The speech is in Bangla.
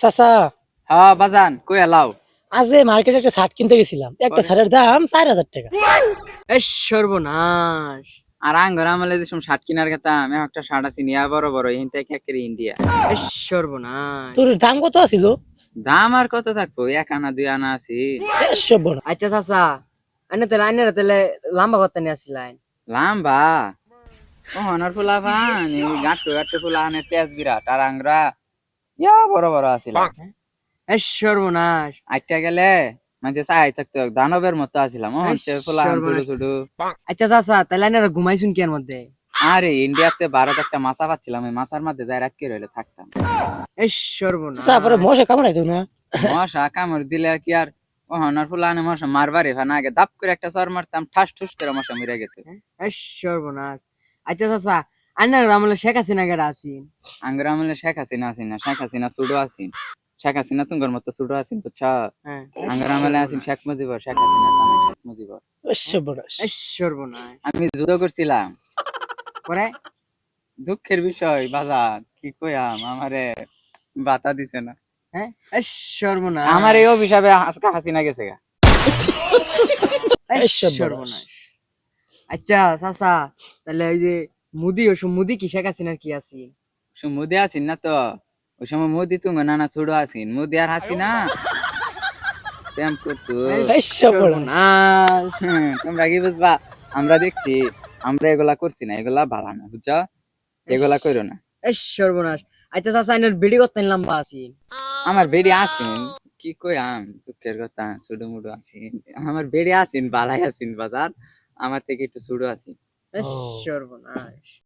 চাচা, হ্যাঁ বাজান কই এলাও আজ মার্কেটে একটা শার্ট কিনতে গেছিলাম, একটা পরে? শার্টের দাম 4,000 টাকা। এই সর্বনাশ। আর আঙ্গর আমলে যে শার্ট কিনার কথা আমি একটা শার্ট আছে নিয়া বড় বড় এখান থেকে একেবারে ইন্ডিয়া এই সর্বনাশ। তোর দাম কত আছিল? দাম আর কত থাকবো 1 আনা 2 আনা আছি সর্বনাশ। আচ্ছা চাচা, আইনের তাহলে লম্বা কথা নিয়ে আসছিলেন। লাম্বা ও হনার ফুলা পান গাঁট্টু গাঁট্টু ফুলা আনে তেজ বিরাট আর আংরা ইয়া বড় বড় আছিল এই সর্বনাশ। আইটা গেলে মানে চাই থাকতো দানবের মতো আছিলাম ও এই হচ্ছে ফুলা ছোট সর্বনাশ। ছোট আচ্ছা চাচা, তাহলে আইনারা ঘুমাইছুন কি এর মধ্যে? আরে ইন্ডিয়াতে ভারত একটা মাছা পাচ্ছিলাম ওই মাছার মধ্যে যাই রাত রইলে থাকতাম এই সর্বনাশ। চাচা, পরে মশা কামড়াইতো না? মশা কামড় দিলে কি আর ও হনার ফুলা আনে মশা মারবারে ভানা আগে দাপ করে একটা চর মারতাম ঠাস ঠুস করে মশা মরে গেছে এই সর্বনাশ। আচ্ছা চাচা, আইনার আমলে শেখ হাসিনা গেড়া আছেন। আঙ্গুর আমলে শেখ হাসিনা আছেন না শেখ হাসিনা সুডো আছেন শেখ হাসিনা তুঙ্গর মতো সুডো আছেন বুঝছা হ্যাঁ। আঙ্গুর আমলে আছেন শেখ মুজিবর শেখ হাসিনা নামে শেখ মুজিবর সর্বনাশ। এই সর্বনাশ। আমি যুদ্ধ করছিলাম পরে? দুঃখের বিষয় বাজার কি কইয়াম আমারে বাতা দিছে না হ্যাঁ। এই সর্বনাশ। আমার এই অভিশাপে আজকে হাসিনা গেছে গা এই এই সর্বনাশ। সর্বনাশ। আচ্ছা চাচা, তাহলে ওই যে মুদি কি শেখ হাসিনার কি আছে? মোদি আছেন না তো ওই সময় মোদি তুঙ্গ নানা ছুড়ো আছেন মোদি আর হাসিনা প্রেম করতো এই সর্বনাশ। তোমরা কি বুঝবা আমরা দেখছি আমরা এগুলা করছি না এগুলা ভালো না বুঝছো এগুলা করো না এই সর্বনাশ। আচ্ছা চাচা, আইনার বেড়ি কত লম্বা আছে? আমার বেড়ে আছেন কি কইয়াম সুখের কথা ছোট মুডো আছেন আমার বেড়ে আছেন বালাই আছেন বাজার আমার থেকে একটু ছোট আছেন এই ও। সর্বনাশ।